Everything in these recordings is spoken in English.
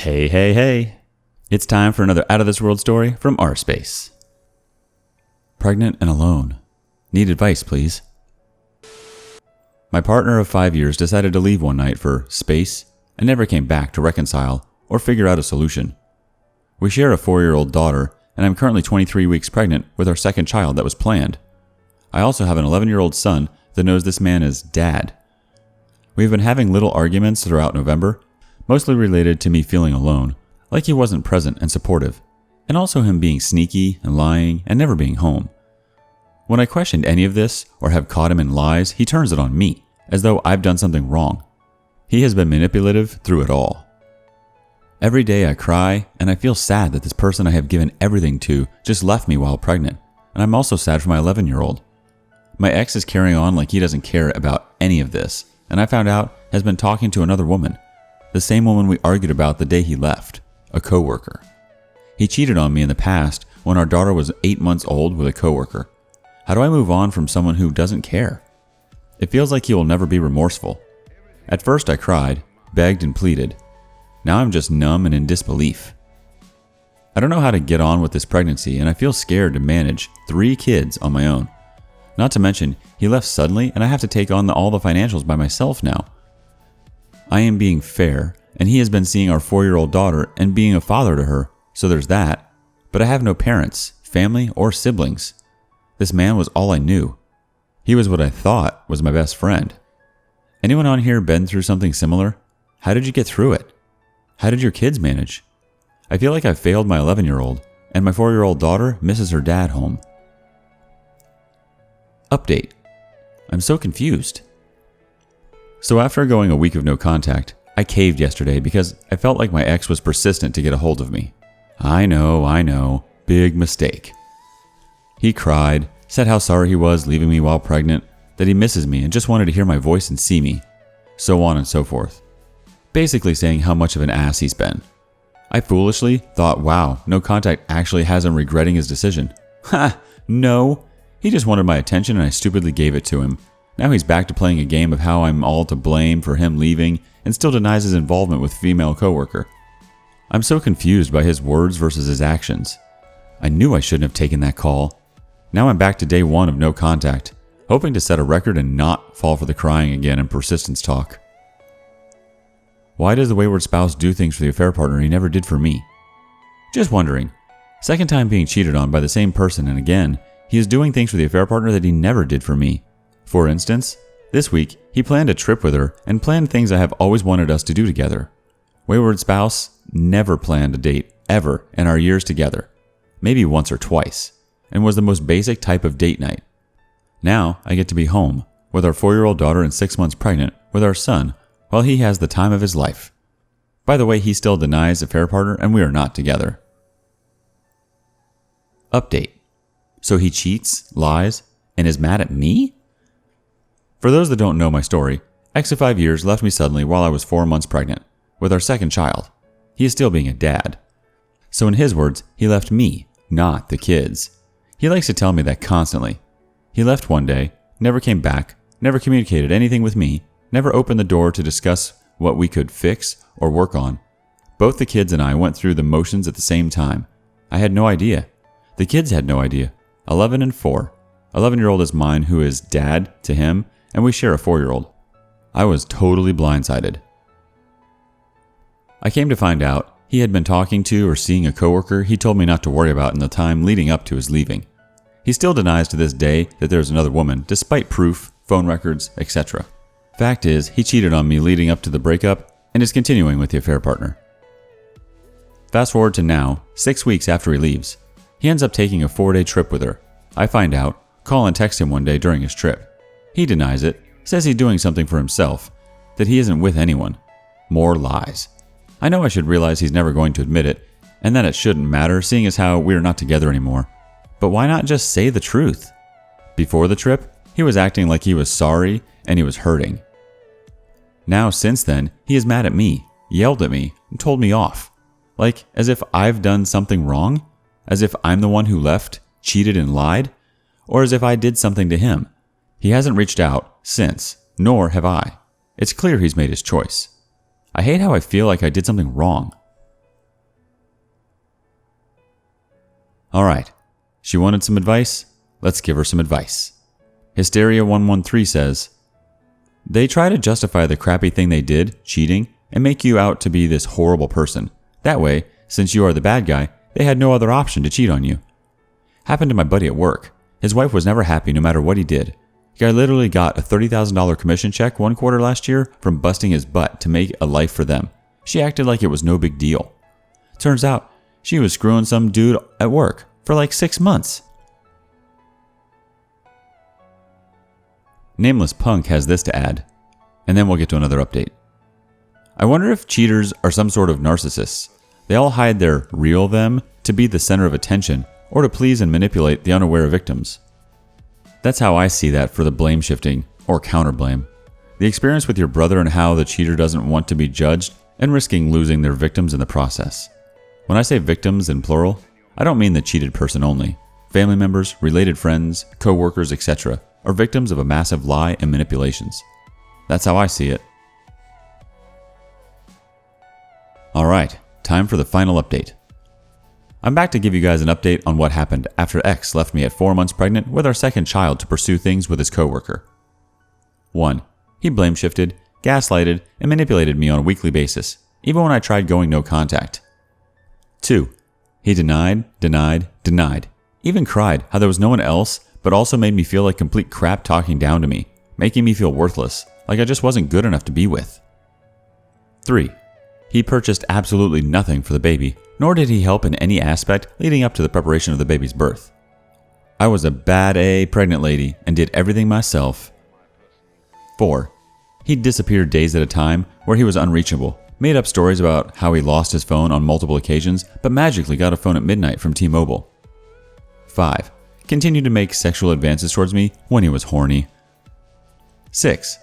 Hey, hey, hey. It's time for another Out of This World story from rSpace. Pregnant and alone. Need advice, please. My partner of 5 years decided to leave one night for space and never came back to reconcile or figure out a solution. We share a 4-year-old daughter, and I'm currently 23 weeks pregnant with our second child that was planned. I also have an 11-year-old son that knows this man as Dad. We've been having little arguments throughout November, mostly related to me feeling alone, like he wasn't present and supportive, and also him being sneaky and lying and never being home. When I questioned any of this or have caught him in lies, he turns it on me, as though I've done something wrong. He has been manipulative through it all. Every day I cry, and I feel sad that this person I have given everything to just left me while pregnant, and I'm also sad for my 11-year-old. My ex is carrying on like he doesn't care about any of this, and I found out has been talking to another woman. The same woman we argued about the day he left, a coworker. He cheated on me in the past when our daughter was 8 months old with a coworker. How do I move on from someone who doesn't care? It feels like he will never be remorseful. At first I cried, begged and pleaded. Now I'm just numb and in disbelief. I don't know how to get on with this pregnancy, and I feel scared to manage 3 kids on my own. Not to mention, he left suddenly and I have to take on all the financials by myself now. I am being fair, and he has been seeing our 4-year-old daughter and being a father to her, so there's that. But I have no parents, family, or siblings. This man was all I knew. He was what I thought was my best friend. Anyone on here been through something similar? How did you get through it? How did your kids manage? I feel like I failed my 11-year-old, and my 4-year-old daughter misses her dad home. Update. I'm so confused. So after going a week of no contact, I caved yesterday because I felt like my ex was persistent to get a hold of me. I know, big mistake. He cried, said how sorry he was leaving me while pregnant, that he misses me and just wanted to hear my voice and see me, so on and so forth. Basically saying how much of an ass he's been. I foolishly thought, wow, no contact actually has him regretting his decision. Ha, no. He just wanted my attention and I stupidly gave it to him. Now he's back to playing a game of how I'm all to blame for him leaving and still denies his involvement with female coworker. I'm so confused by his words versus his actions. I knew I shouldn't have taken that call. Now I'm back to day 1 of no contact, hoping to set a record and not fall for the crying again and persistence talk. Why does the wayward spouse do things for the affair partner he never did for me? Just wondering. Second time being cheated on by the same person, and again, he is doing things for the affair partner that he never did for me. For instance, this week, he planned a trip with her and planned things I have always wanted us to do together. Wayward spouse never planned a date ever in our years together, maybe once or twice, and was the most basic type of date night. Now I get to be home with our 4-year-old daughter and 6 months pregnant with our son while he has the time of his life. By the way, he still denies affair partner and we are not together. Update. So he cheats, lies, and is mad at me? For those that don't know my story, ex of 5 years left me suddenly while I was 4 months pregnant, with our second child. He is still being a dad. So in his words, he left me, not the kids. He likes to tell me that constantly. He left one day, never came back, never communicated anything with me, never opened the door to discuss what we could fix or work on. Both the kids and I went through the motions at the same time. I had no idea. The kids had no idea. 11 and 4. 11-year-old is mine, who is dad to him, and we share a 4-year-old. I was totally blindsided. I came to find out he had been talking to or seeing a coworker he told me not to worry about in the time leading up to his leaving. He still denies to this day that there is another woman, despite proof, phone records, etc. Fact is, he cheated on me leading up to the breakup and is continuing with the affair partner. Fast forward to now, 6 weeks after he leaves. He ends up taking a 4-day trip with her. I find out, call and text him one day during his trip. He denies it, says he's doing something for himself, that he isn't with anyone. More lies. I know I should realize he's never going to admit it, and that it shouldn't matter, seeing as how we are not together anymore. But why not just say the truth? Before the trip, he was acting like he was sorry and he was hurting. Now, since then, he is mad at me, yelled at me, and told me off. Like, as if I've done something wrong? As if I'm the one who left, cheated, and lied? Or as if I did something to him? He hasn't reached out since, nor have I. It's clear he's made his choice. I hate how I feel like I did something wrong. Alright, she wanted some advice? Let's give her some advice. Hysteria113 says, they try to justify the crappy thing they did, cheating, and make you out to be this horrible person. That way, since you are the bad guy, they had no other option to cheat on you. Happened to my buddy at work. His wife was never happy no matter what he did. The guy literally got a $30,000 commission check one quarter last year from busting his butt to make a life for them. She acted like it was no big deal. Turns out, she was screwing some dude at work for like 6 months. Nameless Punk has this to add, and then we'll get to another update. I wonder if cheaters are some sort of narcissists. They all hide their real them to be the center of attention or to please and manipulate the unaware victims. That's how I see that for the blame shifting or counterblame. The experience with your brother and how the cheater doesn't want to be judged and risking losing their victims in the process. When I say victims in plural, I don't mean the cheated person only. Family members, related friends, co-workers, etc. are victims of a massive lie and manipulations. That's how I see it. Alright, time for the final update. I'm back to give you guys an update on what happened after X left me at 4 months pregnant with our second child to pursue things with his coworker. 1. He blame shifted, gaslighted, and manipulated me on a weekly basis, even when I tried going no contact. 2. He denied, even cried how there was no one else, but also made me feel like complete crap talking down to me, making me feel worthless, like I just wasn't good enough to be with. 3. He purchased absolutely nothing for the baby, nor did he help in any aspect leading up to the preparation of the baby's birth. I was a bad A pregnant lady and did everything myself. 4. He disappeared days at a time where he was unreachable, made up stories about how he lost his phone on multiple occasions, but magically got a phone at midnight from T-Mobile. 5. Continued to make sexual advances towards me when he was horny. 6.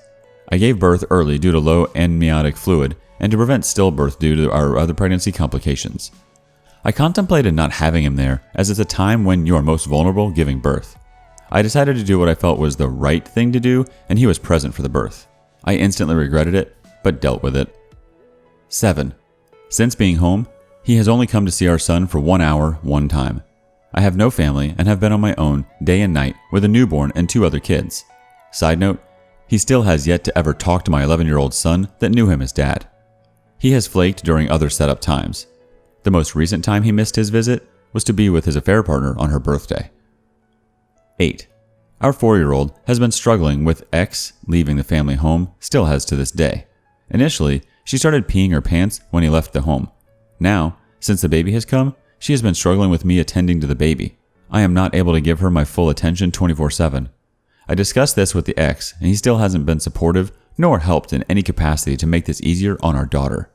I gave birth early due to low amniotic fluid and to prevent stillbirth due to our other pregnancy complications. I contemplated not having him there as it's a time when you are most vulnerable giving birth. I decided to do what I felt was the right thing to do, and he was present for the birth. I instantly regretted it, but dealt with it. 7. Since being home, he has only come to see our son for 1 hour, one time. I have no family and have been on my own day and night with a newborn and 2 other kids. Side note, he still has yet to ever talk to my 11-year-old son that knew him as dad. He has flaked during other setup times. The most recent time he missed his visit was to be with his affair partner on her birthday. 8. Our 4-year-old has been struggling with X leaving the family home, still has to this day. Initially, she started peeing her pants when he left the home. Now, since the baby has come, she has been struggling with me attending to the baby. I am not able to give her my full attention 24/7. I discussed this with the ex, and he still hasn't been supportive nor helped in any capacity to make this easier on our daughter.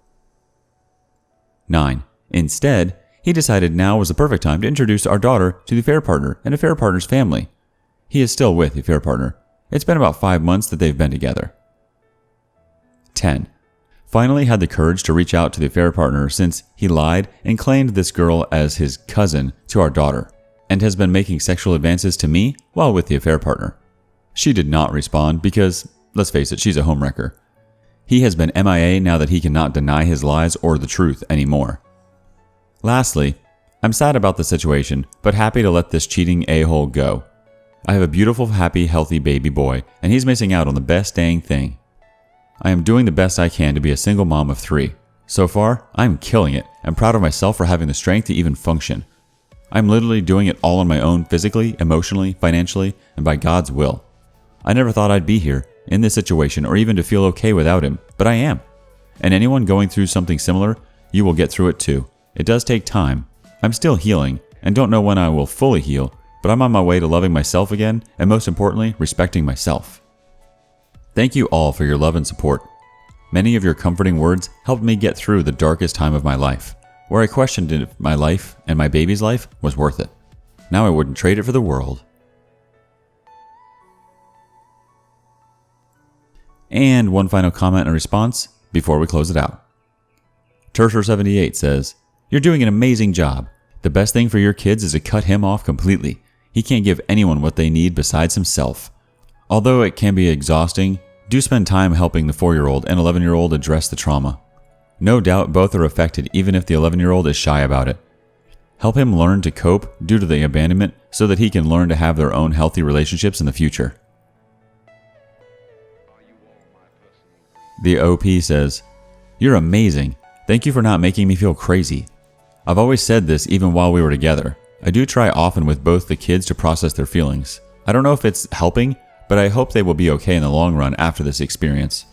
9. Instead, he decided now was the perfect time to introduce our daughter to the affair partner and affair partner's family. He is still with the affair partner. It's been about 5 months that they've been together. 10. Finally had the courage to reach out to the affair partner since he lied and claimed this girl as his cousin to our daughter, and has been making sexual advances to me while with the affair partner. She did not respond because, let's face it, she's a homewrecker. He has been MIA now that he cannot deny his lies or the truth anymore. Lastly, I'm sad about the situation, but happy to let this cheating a-hole go. I have a beautiful, happy, healthy baby boy, and he's missing out on the best dang thing. I am doing the best I can to be a single mom of 3. So far, I'm killing it and proud of myself for having the strength to even function. I'm literally doing it all on my own physically, emotionally, financially, and by God's will. I never thought I'd be here, in this situation, or even to feel okay without him, but I am. And anyone going through something similar, you will get through it too. It does take time. I'm still healing, and don't know when I will fully heal, but I'm on my way to loving myself again, and most importantly, respecting myself. Thank you all for your love and support. Many of your comforting words helped me get through the darkest time of my life, where I questioned if my life and my baby's life was worth it. Now I wouldn't trade it for the world. And one final comment and response before we close it out. Terser78 says, "You're doing an amazing job. The best thing for your kids is to cut him off completely. He can't give anyone what they need besides himself. Although it can be exhausting, do spend time helping the 4-year-old and 11-year-old address the trauma. No doubt both are affected even if the 11-year-old is shy about it. Help him learn to cope due to the abandonment so that he can learn to have their own healthy relationships in the future. The OP says, "You're amazing. Thank you for not making me feel crazy. I've always said this even while we were together. I do try often with both the kids to process their feelings. I don't know if it's helping, but I hope they will be okay in the long run after this experience.